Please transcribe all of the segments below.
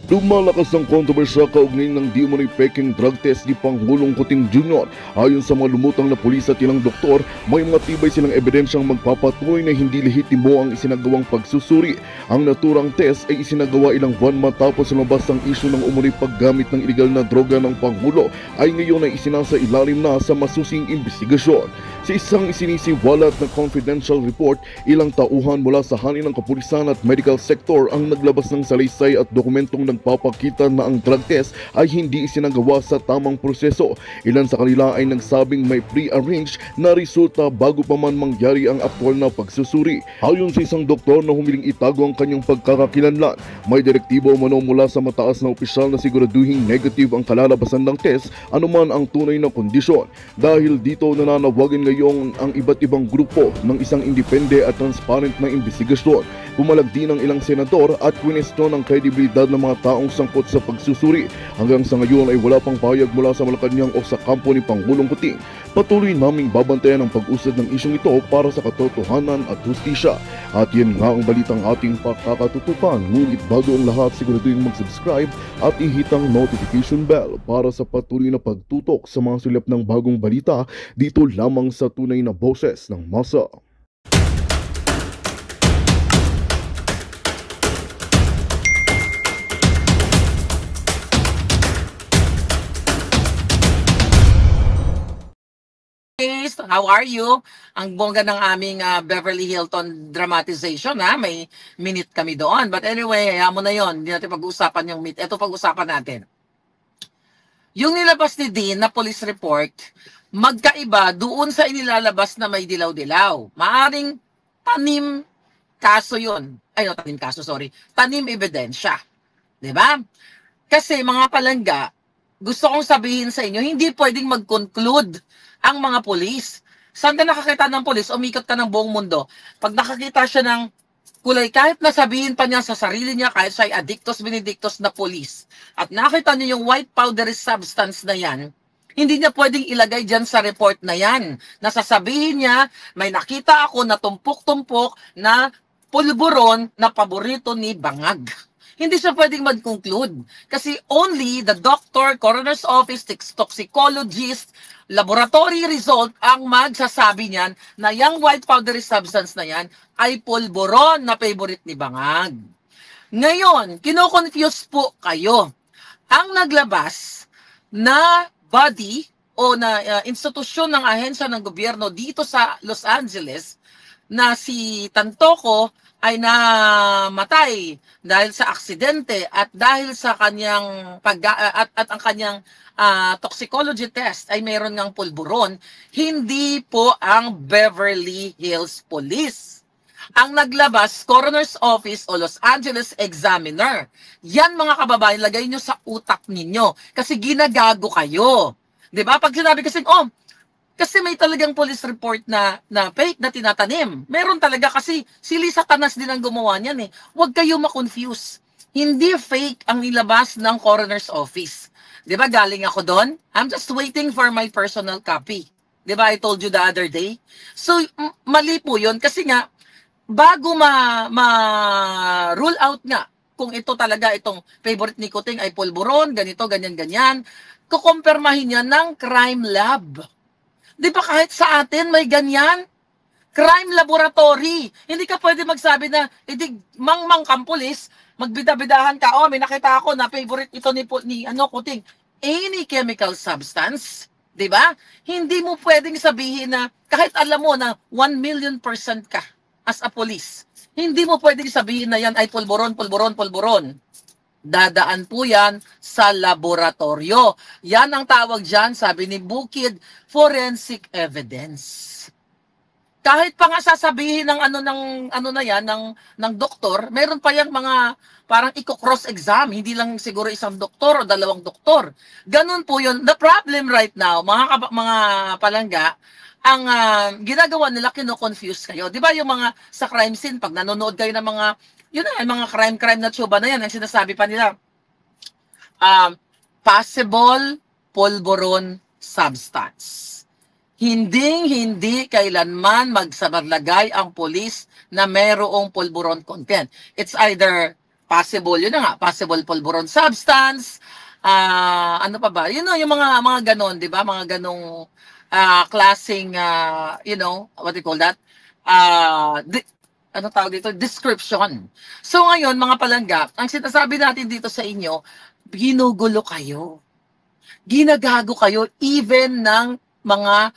Lumalakas ang kontrobersya kaugnay ng di umano'y peking drug test ni Pangulong Kuting Jr. Ayon sa mga lumutang na pulis at ilang doktor, may mga tibay silang ebidensyang magpapatunay na hindi lehitimo ang isinagawang pagsusuri. Ang naturang test ay isinagawa ilang buwan matapos lumabas ang isyu ng umano'y paggamit ng iligal na droga ng Pangulo ay ngayon ay isinasa ilalim na sa masusing investigasyon. Sa isang isinisiwalat na confidential report, ilang tauhan mula sa hanin ng kapulisan at medical sector ang naglabas ng salaysay at dokumentong nagpapakita na ang drug test ay hindi isinagawa sa tamang proseso. Ilan sa kanila ay nagsabing may pre-arranged na resulta bago pa man mangyari ang aktwal na pagsusuri. Ayon sa isang doktor na humiling itago ang kanyang pagkakakilanlan, may direktibo umano mula sa mataas na opisyal na siguraduhing negative ang kalalabasan ng test anuman ang tunay na kondisyon. Dahil dito nananawagan ngayon ang iba't ibang grupo ng isang independe at transparent na investigasyon. Pumalag din ang ilang senador at kwinestyon ang kredibilidad ng mga taong sangkot sa pagsusuri. Hanggang sa ngayon ay wala pang pahayag mula sa Malacanang o sa kampo ni Pangulong Kuting. Patuloy naming babantayan ang pag-usad ng isyong ito para sa katotohanan at hustisya. At yan nga ang balitang ating pakakatutukan. Ngunit bago ang lahat, siguraduhin mag-subscribe at ihit ang notification bell para sa patuloy na pagtutok sa mga sulap ng bagong balita dito lamang sa tunay na boses ng masa. How are you? Ang bongga ng aming Beverly Hilton dramatization, ha? May minute kami doon. But anyway, hayaan mo na yon. Hindi natin pag-uusapan yung minute. Ito pag-usapan natin. Yung nilabas ni Dean na police report, magkaiba doon sa inilalabas na may dilaw-dilaw. Maaring tanim kaso yun. Ay, no, tanim kaso, sorry. Tanim ebidensya. Diba? Kasi mga palangga, gusto kong sabihin sa inyo, hindi pwedeng mag-conclude ang mga polis. Saan ka nakakita ng polis? Umikot ka ng buong mundo. Pag nakakita siya ng kulay, kahit nasabihin pa niya sa sarili niya, kahit siya ay addictus benedictus na polis, at nakita niyo yung white powdery substance na yan, hindi niya pwedeng ilagay dyan sa report na yan. Nasasabihin niya, may nakita ako na tumpok-tumpok na pulburon na paborito ni Bangag. Hindi siya pwedeng mag-conclude. Kasi only the doctor, coroner's office, toxicologist, laboratory result ang magsasabi niyan na yung white powdery substance na yan ay pulburon na favorite ni Bangag. Ngayon, kino-confuse po kayo. Ang naglabas na body o na institusyon ng ahensya ng gobyerno dito sa Los Angeles na si Tantoco ay namatay dahil sa aksidente at dahil sa kanyang at ang kanyang toxicology test ay mayroon ng pulburon, hindi po ang Beverly Hills Police. Ang naglabas, Coroner's Office o Los Angeles Examiner. Yan mga kababayan, lagay nyo sa utak ninyo kasi ginagago kayo. 'Di ba? Pag sinabi kasi, kasi may talagang police report na fake na tinatanim. Meron talaga kasi si Lisa Tanas din ang gumawa niyan eh. Huwag kayo ma-confuse. Hindi fake ang nilabas ng coroner's office. 'Di ba galing ako doon? I'm just waiting for my personal copy. 'Di ba I told you the other day? So mali po 'yun kasi nga bago ma-rule out nga kung ito talaga itong favorite ni Kuting ay pulburon, ganito, ganyan-ganyan, kukumpirmahin niya ng crime lab. Di ba kahit sa atin may ganyan? Crime laboratory. Hindi ka pwede magsabi na, mangmang kang pulis, magbida-bidahan ka, may nakita ako na favorite ito ni Kuting. Any chemical substance, di ba? Hindi mo pwedeng sabihin na, kahit alam mo na 1,000,000% ka as a police, hindi mo pwedeng sabihin na yan ay pulburon, pulburon, pulburon. Dadaan po yan sa laboratorio. Yan ang tawag dyan, sabi ni Bukid, forensic evidence. Kahit pa nga sasabihin ng ng doktor, meron pa yang mga parang i-cross exam, hindi lang siguro isang doktor o dalawang doktor. Ganun po yun. The problem right now, mga palangga, ang ginagawa nila, kino-confuse kayo. Di ba yung mga sa crime scene, pag nanonood kayo ng mga yun na, mga crime na tsuba na yan, ang sinasabi pa nila, possible pulburon substance. Hindi kailanman magsabarlagay ang polis na merong pulburon content. It's either possible, yun na nga, possible pulburon substance, ano pa ba? Yun know, yung mga ganon, di ba? Mga ganong klaseng, what do you call that? Ano tawag dito? Description. So ngayon, mga palangga, ang sinasabi natin dito sa inyo, ginugulo kayo. Ginagago kayo even ng mga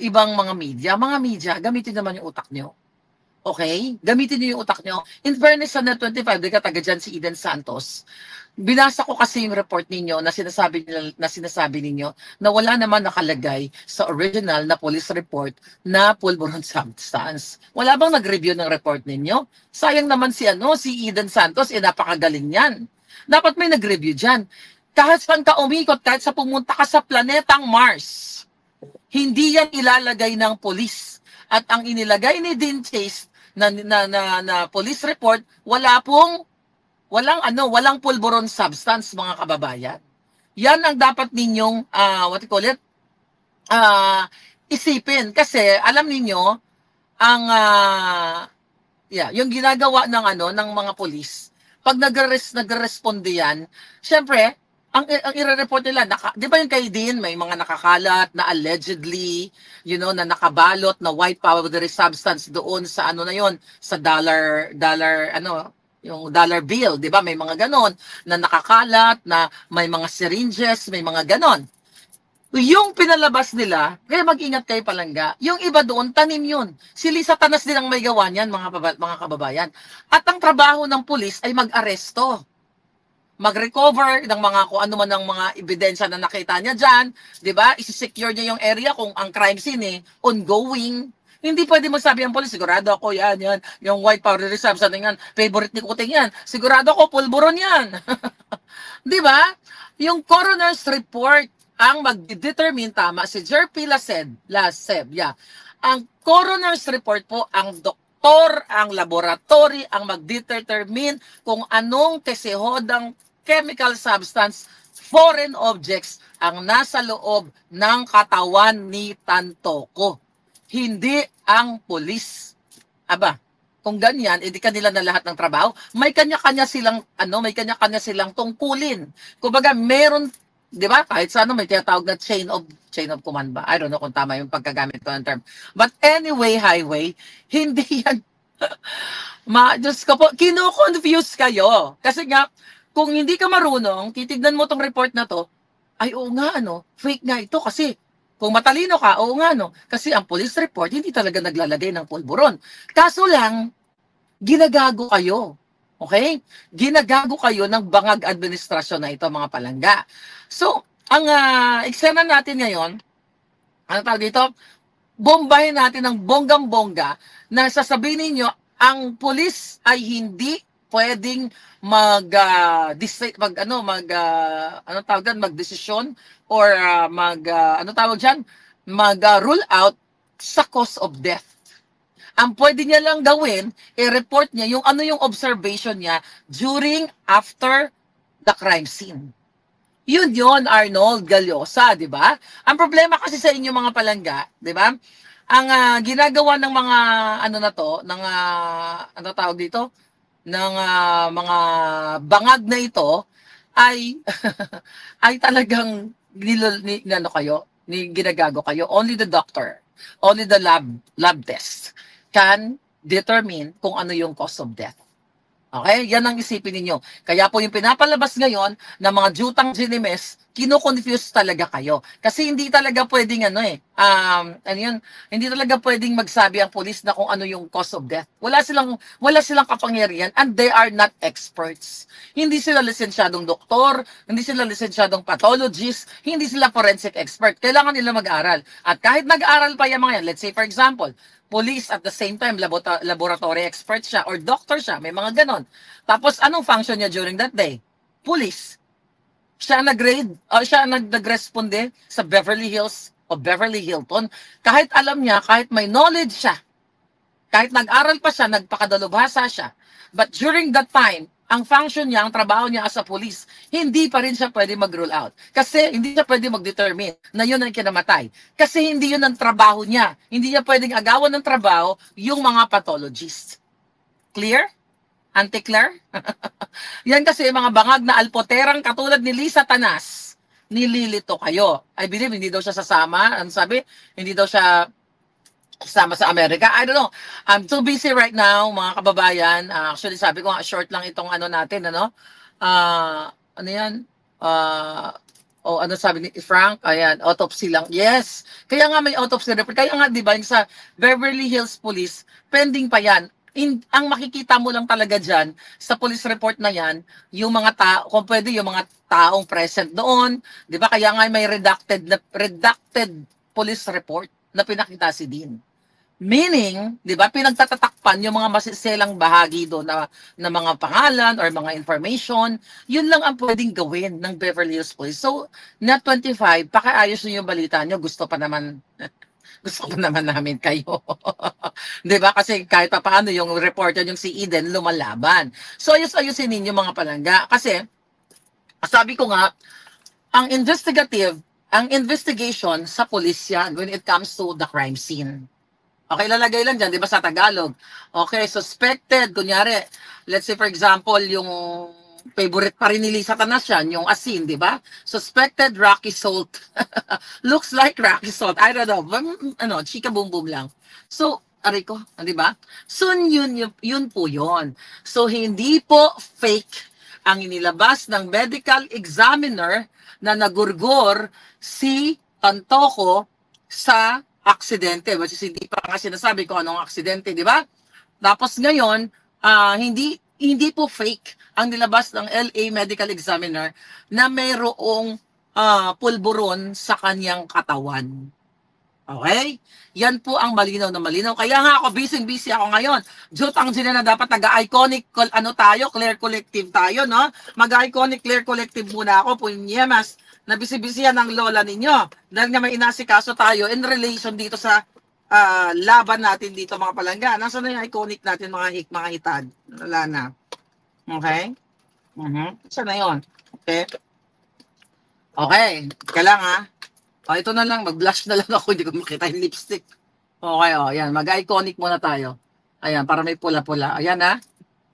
ibang mga media. Mga media, gamitin naman yung utak nyo. Okay? Gamitin niyo yung utak nyo. In fairness sa Net25, di ka taga dyan si Eden Santos. Binasa ko kasi yung report ninyo na sinasabi ninyo na wala naman nakalagay sa original na police report na pulburon substance. Wala bang nag-review ng report ninyo? Sayang naman si Eden Santos, napakagaling yan. Dapat may nag-review dyan. Kahit saan ka umikot, kahit sa pumunta ka sa planetang Mars, hindi yan ilalagay ng police. At ang inilagay ni Dean Chase na police report, walang pulburon substance, mga kababayan. Yan ang dapat ninyong isipin kasi alam niyo ang yung ginagawa ng mga police pag nagre-responde yan, syempre ang ire-report nila, di ba yung kay Dean, may mga nakakalat na allegedly, na nakabalot na white powdery substance doon sa sa dollar yung dollar bill, di ba? May mga ganon na nakakalat, na may mga syringes, may mga ganon. Yung pinalabas nila, kaya mag-ingat kayo palangga, yung iba doon, tanim yun. Si Lisa Tanas din ang may gawa niyan, mga kababayan. At ang trabaho ng pulis ay mag-aresto. Mag-recover ng mga kung ano man ng mga ebidensya na nakita niya dyan, di ba? Isi-secure niya yung area kung ang crime scene ongoing. Hindi pwede magsabi ang polis, sigurado ako yan, yung white powder substance yan, favorite ni Kuting yan, sigurado ako pulburon yan. Di ba? Yung coroner's report ang mag-determine, tama si Jerpy Laseb, ang coroner's report po, ang doktor, ang laboratory, ang mag-determine kung anong kesehodang chemical substance, foreign objects ang nasa loob ng katawan ni Tantoco. Hindi ang pulis. Aba, kung ganyan, edi kanila na lahat ng trabaho. May kanya-kanya silang tungkulin. Kumbaga, meron, di ba? Kahit sa may tinatawag na chain of command ba? I don't know kung tama yung pagkagamit ko ng term. But anyway, highway, hindi yan. Diyos ko po, kino-confuse kayo. Kasi nga, kung hindi ka marunong, titignan mo tong report na to, ay oo nga, fake nga ito kasi kung matalino ka, oo nga, kasi ang police report hindi talaga naglalagay ng pulburon. Kaso lang, ginagago kayo. Okay? Ginagago kayo ng bangag administrasyon na ito, mga palangga. So, ang eksena natin ngayon, ano tawag dito? Bombahin natin ng bonggang-bongga na sasabihin ninyo, ang police ay hindi pwedeng magdesisyon or mag-rule out sa cause of death. Ang pwede niya lang gawin, i-report niya yung observation niya after the crime scene. Yun, Arnold Gallosa, di ba? Ang problema kasi sa inyo mga palangga, di ba? Ang ginagawa ng mga ng mga bangag na ito ay ay talagang ginagago kayo. Only the doctor, only the lab test can determine kung ano yung cause of death. Okay? Yan ang isipin ninyo. Kaya po yung pinapalabas ngayon ng mga jutang ginimes, kino-confuse talaga kayo. Kasi hindi talaga pwedeng hindi talaga pwedeng magsabi ang pulis na kung ano yung cause of death. Wala silang kapangyarihan and they are not experts. Hindi sila lisensyadong doktor, hindi sila lisensyadong pathologist, hindi sila forensic expert. Kailangan nila mag-aral. At kahit nag-aral pa yung mga yan, let's say for example, police at the same time laboratory expert siya or doctor siya, may mga ganon. Tapos anong function niya during that day? Police. Siya nag-responde sa Beverly Hills o Beverly Hilton. Kahit alam niya, kahit may knowledge siya, kahit nag-aral pa siya, nagpakadalubhasa siya. But during that time, ang function niya, ang trabaho niya as a police, hindi pa rin siya pwede mag-rule out. Kasi hindi siya pwede mag-determine na yun ang kinamatay. Kasi hindi yun ang trabaho niya. Hindi niya pwedeng agawan ng trabaho yung mga pathologist. Clear? Auntie Claire? Yan kasi mga bangag na alpoterang katulad ni Lisa Tanas. Nililito kayo. I believe hindi daw siya sasama. Ano sabi? Hindi daw siya sasama sa Amerika. I don't know. I'm too busy right now, mga kababayan. Actually, sabi ko, short lang itong ano natin, ano? Ano yan? Ano sabi ni Frank? Ayan, autopsy lang. Yes. Kaya nga may autopsy report. Kaya nga, di ba, yung sa Beverly Hills Police, pending pa yan. Ang makikita mo lang talaga dyan, sa police report na yan, yung mga tao, kung pwede, yung mga taong present doon, di ba? Kaya nga may redacted police report na pinakita si Dean. Meaning, di ba, pinagtatatakpan yung mga masiselang bahagi doon na mga pangalan or mga information, yun lang ang pwedeng gawin ng Beverly Hills Police. So, na 25, pakiayos nyo yung balita nyo, gusto pa naman namin kayo. 'Di ba? Kasi kahit pa paano yung reporter yung si Eden lumalaban. So ayos-ayusin ninyo mga palangga kasi sabi ko nga ang investigation sa pulis yan when it comes to the crime scene. Okay, lalagay lang dyan, di ba, sa Tagalog. Okay, suspected, kunyari, let's say for example, yung favorite pa rin ni Lisa Tanas yan, yung asin, di ba? Suspected Rocky Salt. Looks like Rocky Salt. I don't know. Ano, chika boom boom lang. So, aray ko, di ba? So, yun po yun. So, hindi po fake ang inilabas ng medical examiner na nagurgor si Tantoco sa aksidente. Which is hindi pa nga sinasabi kung anong aksidente, di ba? Tapos ngayon, hindi po fake ang nilabas ng LA Medical Examiner na mayroong pulburon sa kanyang katawan. Okay? Yan po ang malinaw na malinaw. Kaya nga ako, busy ako ngayon. Jutang sila na dapat nag-iconic, Claire Collective tayo, no? Mag-iconic Claire Collective muna ako, punyemas, na busy ng lola ninyo. Dahil nga may inasikaso tayo in relation dito sa laban natin dito mga palangga. Nasaan na yung iconic natin mga hitad? Wala na. Okay? Saan na yun? Okay? Okay. Kailang ha? Ito na lang. Mag-blush na lang ako. Hindi ko makita yung lipstick. Okay, yan. Mag-iconic muna tayo. Ayan, para may pula-pula. Ayan ha?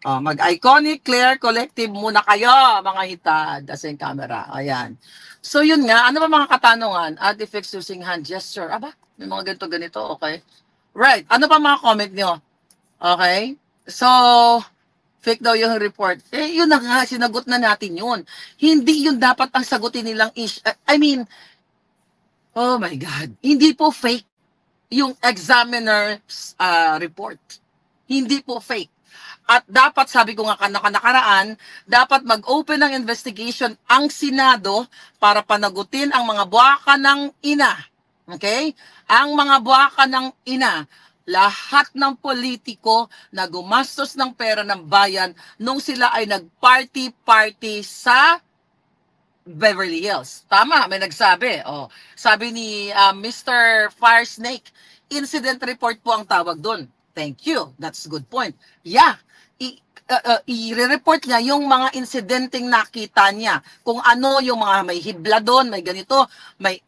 Mag-iconic Claire Collective muna kayo, mga hitad. As in camera. Ayan. So yun nga. Ano ba mga katanungan? Add effects using hand gesture. Aba, may mga ganito. Okay. Right. Ano pa mga comment nyo? Okay. So, fake daw yung report. Yun na nga, sinagot na natin yun. Hindi yun dapat ang sagutin nilang oh my God. Hindi po fake yung examiner's report. Hindi po fake. At dapat, sabi ko nga nakaraan, dapat mag-open ng investigation ang Senado para panagutin ang mga buwaka ng ina. Okay? Ang mga buwaka ng ina. Lahat ng politiko na gumastos ng pera ng bayan nung sila ay nag-party sa Beverly Hills. Tama, may nagsabi. Sabi ni Mr. Fire Snake, incident report po ang tawag doon. Thank you. That's a good point. Yeah. I-report niya yung mga insidenteng nakita niya. Kung ano yung mga may hibla doon, may ganito, may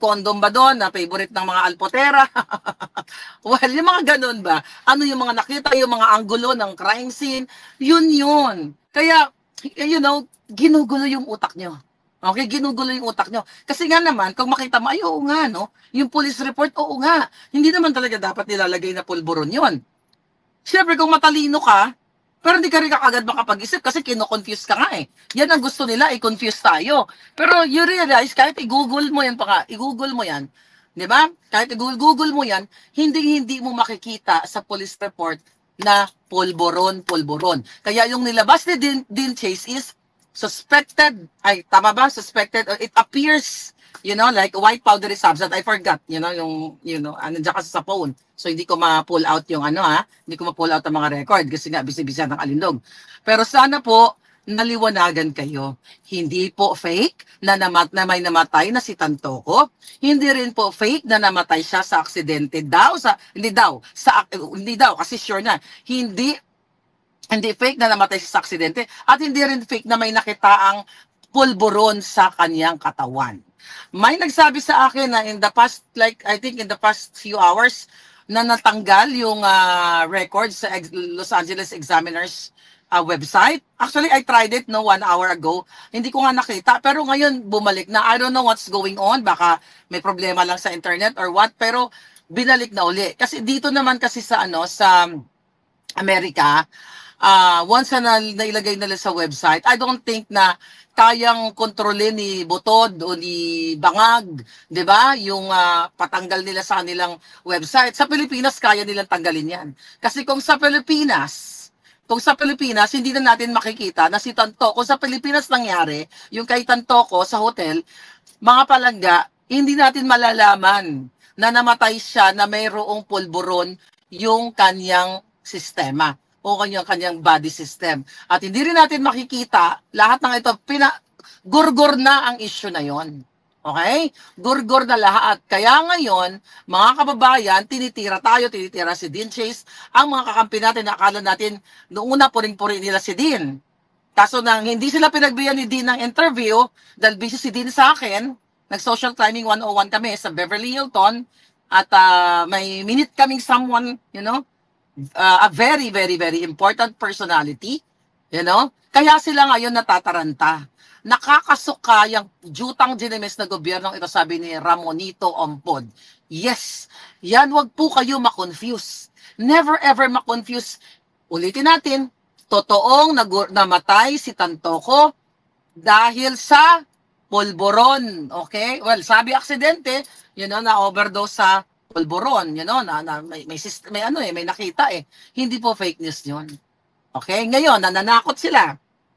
condom ba doon na favorite ng mga alpotera. Well, yung mga ganun ba? Ano yung mga nakita, yung mga anggulo ng crime scene, yun. Kaya, ginugulo yung utak nyo. Okay, ginugulo yung utak nyo. Kasi nga naman, kung makita mo, oo nga, no? Yung police report, oo nga. Hindi naman talaga dapat nilalagay na pulburon yun. Siyempre, kung matalino ka, pero hindi ka rin agad makapag-isip kasi kino-confuse ka nga eh. Yan ang gusto nila, i-confuse tayo. Pero you realize, kahit i-google mo yan i-google mo yan, di ba? Kahit i-google mo yan, hindi mo makikita sa police report na pulburon. Kaya yung nilabas ni Dean Chase is suspected, tama ba? Suspected, it appears, like white powdery substance. I forgot, nandiyan kasi sa phone. So, hindi ko ma-pull out yung hindi ko ma-pull out ang mga record kasi nga busy-busy ng alindog. Pero sana po, naliwanagan kayo. Hindi po fake na may namatay na si Tantoco. Hindi rin po fake na namatay siya sa aksidente daw. Hindi daw, kasi sure na. Hindi fake na namatay siya sa aksidente. At hindi rin fake na may nakitaang pulburon sa kanyang katawan. May nagsabi sa akin na in the past few hours, na natanggal yung records sa Los Angeles Examiners website. Actually, I tried it 1 hour ago. Hindi ko nga nakita, pero ngayon bumalik na. I don't know what's going on. Baka may problema lang sa internet or what, pero binalik na uli. Kasi dito naman kasi sa sa Amerika, once na nailagay nila sa website, I don't think na kayang kontrolin ni Butod o ni Bangag, 'di ba? Yung patanggal nila sa kanilang website. Sa Pilipinas kaya nilang tanggalin 'yan. Kasi kung sa Pilipinas, hindi na natin makikita na si Tanto, kung sa Pilipinas nangyari, yung kay Tantoco sa hotel, mga palangga, hindi natin malalaman na namatay siya na mayroong pulburon yung kanyang sistema o kanyang body system. At hindi rin natin makikita, lahat ng ito, gurgur na ang issue na yon. Okay? Gurgur na lahat. Kaya ngayon, mga kababayan, tinitira si Dean Chase, ang mga kakampi natin, akala natin, noong una puring-puri nila si Dean. Kaso nang hindi sila pinagbigyan ni Dean ng interview, dahil busy si Dean sa akin, nag-social climbing 101 kami sa Beverly Hilton, at may minute kaming someone, a very, very, very important personality, kaya sila ngayon natataranta. Nakakasuka yung jutang dinimis na gobyernong ito, sabi ni Ramonito Ompod. Yes, yan, wag po kayo makonfuse. Never ever makonfuse. Ulitin natin, totoong namatay si Tantoco dahil sa pulburon. Okay? Well, sabi aksidente, na overdose sa pulburon, may nakita eh. Hindi po fake news 'yon. Okay? Ngayon, nananakot sila.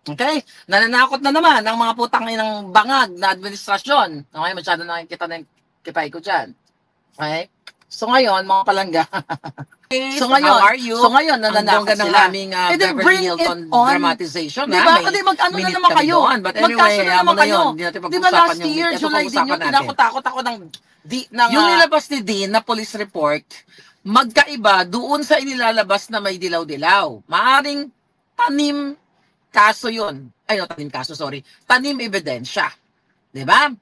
Okay? Nananakot na naman ang mga putang inang bangag na administrasyon. Okay? Masyado nakikita na yung kipay ko dyan. Okay? So ngayon, mga palangga. So ngayon, how are you? nananakot sila. Aming Beverly Hilton dramatization. Diba? Kasi mag-ano na naman kayo. But anyway, Magkaso na naman kayo. Diba last year, July din yun, tinakot ako ng yung nilabas ni Dean na police report, magkaiba doon sa inilalabas na may dilaw-dilaw. Maaring tanim kaso yun. Tanim ebidensya. Diba?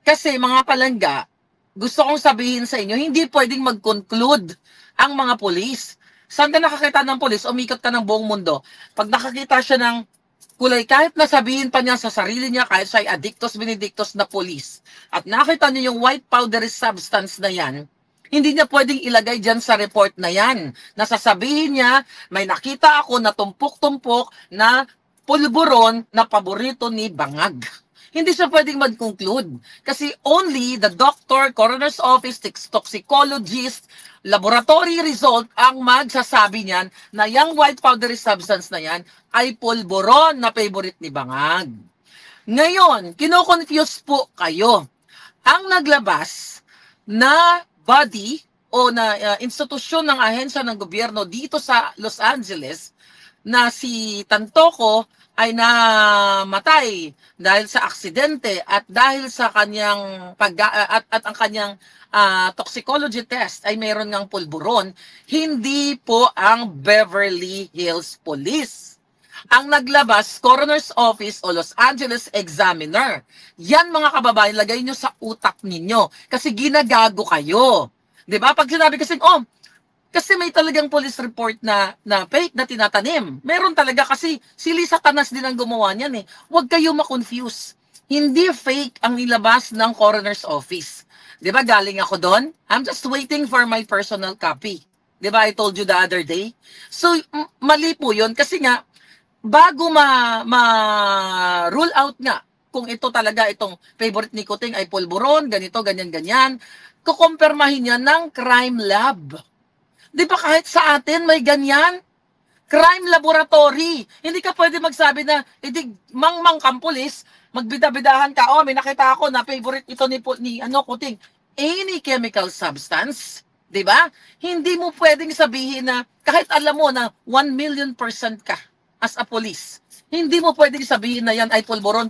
Kasi mga palangga, gusto kong sabihin sa inyo, hindi pwedeng mag-conclude ang mga polis. Saan ka nakakita ng polis? Umikot ka ng buong mundo. Pag nakakita siya ng kulay, kahit nasabihin pa niya sa sarili niya, kahit siya ay addictus benedictus na polis, at nakita niyo yung white powdery substance na yan, hindi niya pwedeng ilagay dyan sa report na yan. Nasasabihin niya, may nakita ako na tumpok-tumpok na pulburon na paborito ni Bangag. Hindi siya pwedeng mag-conclude. Kasi only the doctor, coroner's office, toxicologist, laboratory result ang magsasabi niyan na yung white powdery substance na yan ay pulburon na favorite ni Bangag. Ngayon, kino-confuse po kayo. Ang naglabas na body o na institusyon ng ahensya ng gobyerno dito sa Los Angeles na si Tantoco ay namatay dahil sa aksidente at dahil sa kanyang at ang kanyang toxicology test ay mayroon ng pulburon, hindi po ang Beverly Hills Police. Ang naglabas, Coroner's Office o Los Angeles Examiner. Yan mga kababayan, lagay nyo sa utak ninyo kasi ginagago kayo. 'Di ba? Pag sinabi kasi may talagang police report na fake na tinatanim. Meron talaga kasi si Lisa Tanas din ang gumawa niyan eh. Huwag kayo ma-confuse. Hindi fake ang nilabas ng Coroner's Office. 'Di ba galing ako doon? I'm just waiting for my personal copy. 'Di ba I told you the other day? So mali po 'yun kasi nga bago ma-rule out nga kung ito talaga itong favorite ni Kuting ay pulburon, ganito, ganyan, kukumpirmahin niya ng crime lab. Di ba kahit sa atin may ganyan? Crime laboratory. Hindi ka pwede magsabi na, mangmang kang pulis, magbida-bidahan ka, may nakita ako na favorite ito ni Kuting. Any chemical substance, di ba? Hindi mo pwedeng sabihin na, kahit alam mo na 1,000,000% ka as a police, hindi mo pwedeng sabihin na yan ay pulburon.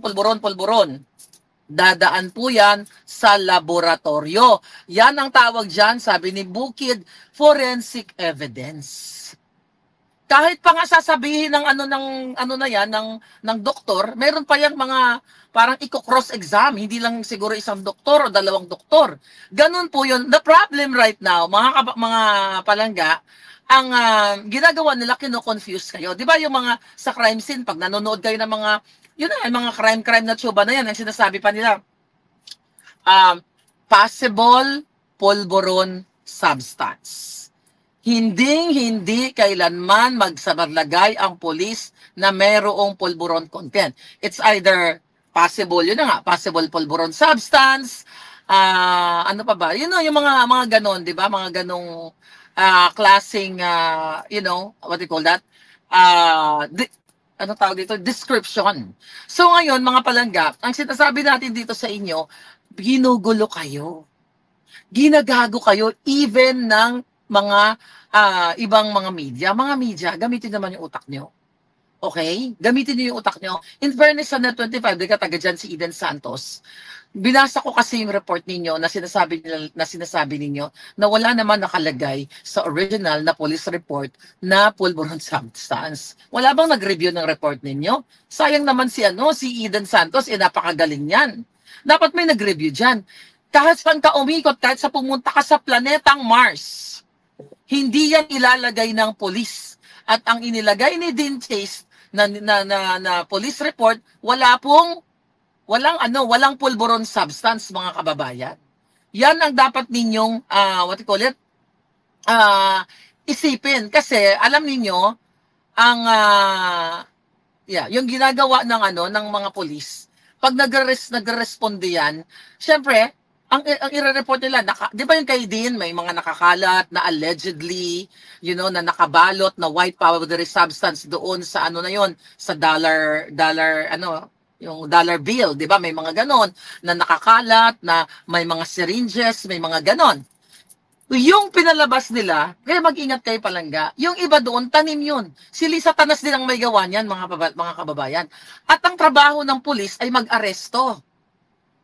Dadaan po yan sa laboratorio. Yan ang tawag dyan, sabi ni Bukid, forensic evidence. Kahit pa nga sasabihin ng ng doktor, meron pa yang mga parang i-cross exam, hindi lang siguro isang doktor o dalawang doktor. Ganun po yun. The problem right now, mga palangga, ang ginagawa nila, kino-confuse kayo. Di ba yung mga sa crime scene, pag nanonood kayo ng mga, yun na, yung mga crime na tsuba na yan, ang sinasabi pa nila, possible pulburon substance. Hindi kailanman magsabalagay ang pulis na mayroong pulburon content. It's either possible, yun na nga, possible pulburon substance, ano pa ba? Yun know, yung mga ganon, di ba? Mga ganong klaseng, what do you call that? Ano tawag dito? Description. So ngayon, mga palangga, ang sinasabi natin dito sa inyo, ginugulo kayo. Ginagago kayo even ng mga ibang mga media. Mga media, gamitin naman yung utak nyo. Okay? Gamitin niyo yung utak nyo. In fairness sa Net25, di ka taga dyan si Eden Santos. Binasa ko kasi yung report ninyo na sinasabi ninyo na wala naman nakalagay sa original na police report na pulburon substance. Wala bang nag-review ng report ninyo? Sayang naman si Eden Santos, napakagaling yan. Dapat may nag-review dyan. Kahit saan ka umikot, kahit sa pumunta ka sa planetang Mars, hindi yan ilalagay ng polis. At ang inilagay ni Dean Chase na police report, walang pulburon substance, mga kababayan. Yan ang dapat ninyong isipin kasi alam niyo ang yung ginagawa ng mga pulis pag nagre-responde yan, syempre ang ire-report nila, di ba yung kay Dean, may mga nakakalat na allegedly, na nakabalot na white powdery substance doon sa sa dollar yung dollar bill, di ba? May mga ganon na nakakalat, na may mga syringes, may mga ganon. Yung pinalabas nila, kaya mag-ingat kayo palangga, yung iba doon, tanim yun. Si Lisa Tanas din ang may gawa niyan, mga kababayan. At ang trabaho ng pulis ay mag-aresto.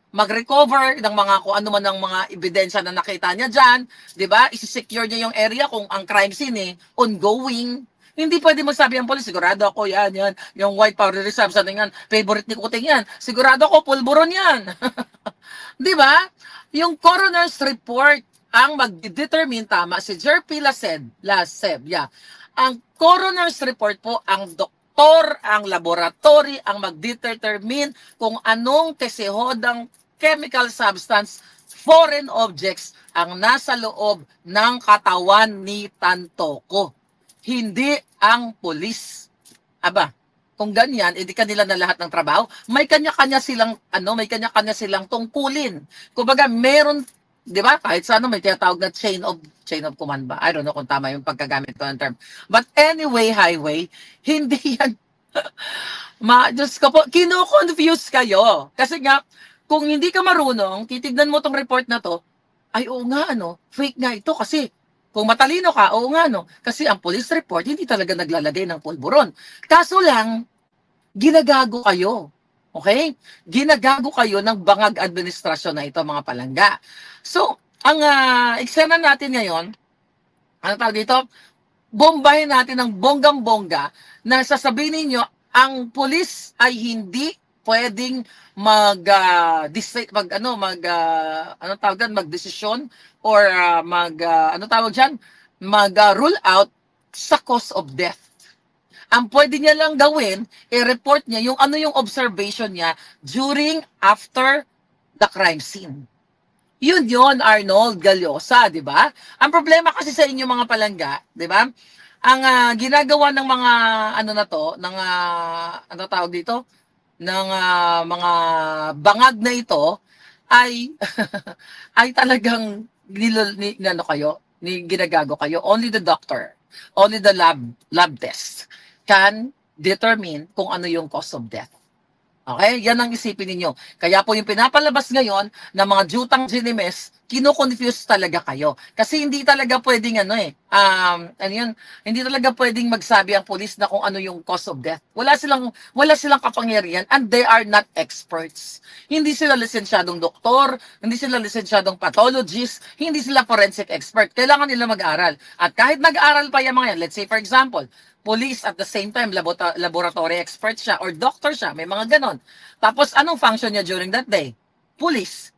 Mag-recover ng mga kung ano man ng mga ebidensya na nakita niya dyan, di ba? Isi-secure niya yung area kung ang crime scene ongoing. Hindi pwede magsabi ang polis, sigurado ako yan, yung white powdery substance yan, favorite ni Kuting yan, sigurado ako pulburon yan. Di ba? Yung coroner's report ang mag-determine, tama si Jerpy Laseb, ang coroner's report po, ang doktor, ang laboratory, ang mag-determine kung anong kesehodang chemical substance, foreign objects ang nasa loob ng katawan ni Tantoco. Hindi ang pulis. Aba, kung ganyan, edi kanila na lahat ng trabaho. May kanya-kanya silang tungkulin. Kumbaga, meron, di ba? Kahit sa may tinatawag na chain of command ba? I don't know kung tama yung pagkagamit ko ng term. But anyway, highway, hindi yan. Diyos ko po, kino-confuse kayo. Kasi nga, kung hindi ka marunong, titignan mo tong report na to, ay oo nga, fake nga ito kasi kung matalino ka, oo nga, kasi ang police report hindi talaga naglalagay ng pulburon. Kaso lang, ginagago kayo. Okay? Ginagago kayo ng bangag administrasyon na ito, mga palangga. So, ang eksena natin ngayon, ano tawag dito? Bombahin natin ng bonggang-bongga na sasabihin ninyo, ang police ay hindi pwedeng magdesisyon or mag-rule out sa cause of death. Ang pwede niya lang gawin, i-report niya yung observation niya after the crime scene. Yun, Arnold Gallosa, di ba? Ang problema kasi sa inyo mga palangga, di ba? Ang ginagawa ng mga ng mga bangag na ito ay ay talagang ginagago kayo. Only the doctor, only the lab test can determine kung ano yung cause of death. Okay? Yan ang isipin ninyo. Kaya po yung pinapalabas ngayon ng mga jutang ginimes, kino-confuse talaga kayo. Kasi hindi talaga pwedeng hindi talaga pwedeng magsabi ang pulis na kung ano yung cause of death. Wala silang kapangyarihan and they are not experts. Hindi sila lisensyadong doktor, hindi sila lisensyadong pathologist, hindi sila forensic expert. Kailangan nila mag-aral. At kahit nag-aral pa yung mga yan, let's say for example, police at the same time laboratory expert siya or doctor siya, may mga ganon. Tapos anong function niya during that day? Police.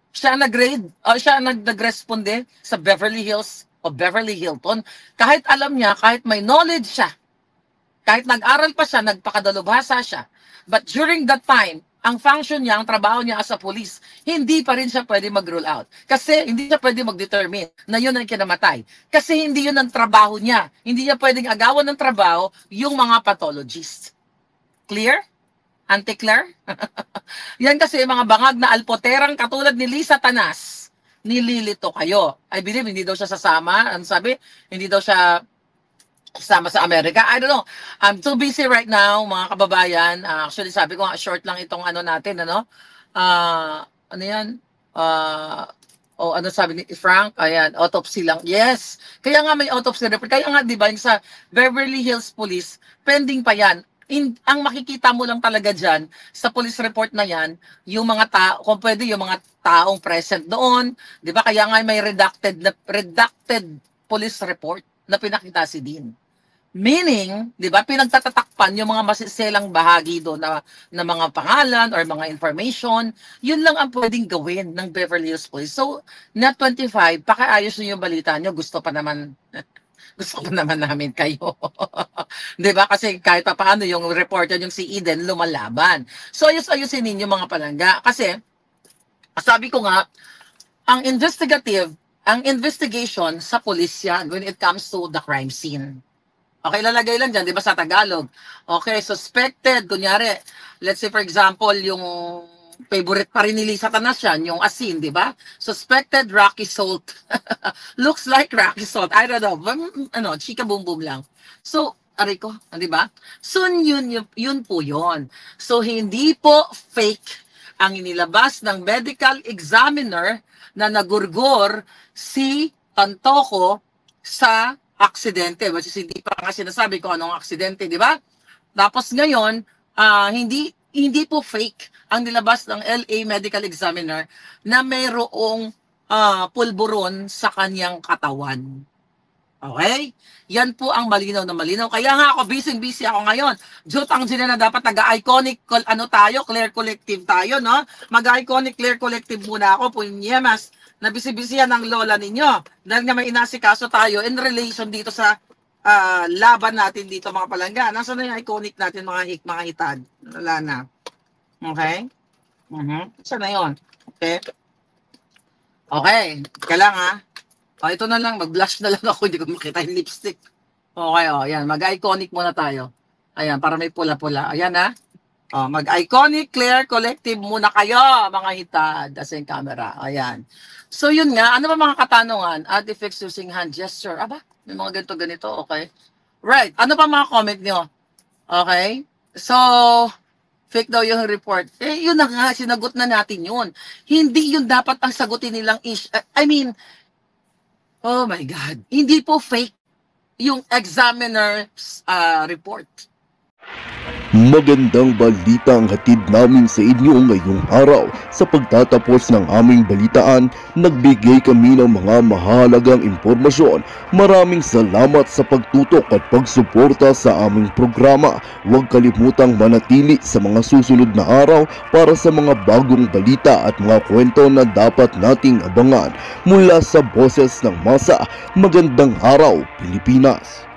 Siya nag-responde sa Beverly Hills of Beverly Hilton, kahit alam niya, kahit may knowledge siya, kahit nag-aral pa siya, nagpakadalubhasa siya, but during that time, ang function niya, ang trabaho niya as a police, hindi pa rin siya pwede mag-rule out. Kasi hindi siya pwede mag-determine na yun ang kinamatay. Kasi hindi yun ang trabaho niya. Hindi niya pwedeng agawan ng trabaho yung mga pathologist. Clear? Anti-clear? Yan kasi mga bangag na alpoterang katulad ni Lisa Tanas. Nililito kayo. I believe hindi daw siya sasama. Ano sabi? Hindi daw siya kasama sa Amerika. I don't know. I'm too busy right now, mga kababayan. Actually, sabi ko, short lang itong ano natin, ano? Ano yan? Ano sabi ni Frank? Ayan, autopsy lang. Yes. Kaya nga may autopsy report. Kaya nga, di ba, yung sa Beverly Hills Police, pending pa yan. Ang makikita mo lang talaga dyan, sa police report na yan, yung mga tao, kung pwede, yung mga taong present doon. Di ba? Kaya nga may redacted police report na pinakita si Dean. Meaning, di ba, pinagtatatakpan yung mga masiselang bahagi doon na mga pangalan or mga information, yun lang ang pwedeng gawin ng Beverly Hills Police. So, net 25, pakiayos nyo yung balita nyo, gusto pa naman namin kayo. Di ba? Kasi kahit pa paano yung reporter, yung si Eden, lumalaban. So, ayos-ayusin ninyo mga palangga. Kasi, sabi ko nga, ang investigation sa police yan when it comes to the crime scene. Okay, lalagay lang dyan, di ba, sa Tagalog. Okay, suspected, kunyari, let's say for example, yung favorite pa rin ni Lisa Tanas yan, yung asin, di ba? Suspected rocky salt. Looks like rocky salt. I don't know. Chika boom boom lang. So, aray ko, di ba? So, yun po yun. So, hindi po fake ang inilabas ng medical examiner na nagurgor si Tantoco sa aksidente. Which is hindi pa nga sinasabi kung anong aksidente, di ba? Tapos ngayon, hindi po fake ang nilabas ng LA Medical Examiner na mayroong pulburon sa kanyang katawan. Okay? Yan po ang malinaw na malinaw. Kaya nga ako, busy ako ngayon. Jutang sila na dapat nag-iconic, Clear Collective tayo, no? Mag-iconic Clear Collective muna ako, punyemas, na busy-busyan ng lola ninyo. Dahil nga may inasikaso tayo in relation dito sa laban natin dito, mga palangga. Nasaan na yung iconic natin, mga hitad? Wala na. Okay? Saan na yun? Okay? Okay. Kailang ha? Ito na lang, mag-blush na lang ako, hindi ko makita yung lipstick. Okay, yan, mag-iconic muna tayo. Ayan, para may pula-pula. Ayan ha. Mag-iconic Clear Collective muna kayo, mga hitad. As in camera. Ayan. So yun nga, ano ba mga katanungan? Artifacts using hand gesture. Aba, may mga ganito-ganito, okay. Right, ano pa mga comment nyo? Okay. So, fake daw yung report. Yun na nga, sinagot na natin yun. Hindi yun dapat ang sagutin nilang oh my God. Hindi po fake yung examiner's report. Magandang balita ang hatid namin sa inyo ngayong araw. Sa pagtatapos ng aming balitaan, nagbigay kami ng mga mahalagang impormasyon. Maraming salamat sa pagtutok at pagsuporta sa aming programa. Huwag kalimutang manatili sa mga susunod na araw para sa mga bagong balita at mga kwento na dapat nating abangan. Mula sa Boses ng Masa, magandang araw, Pilipinas!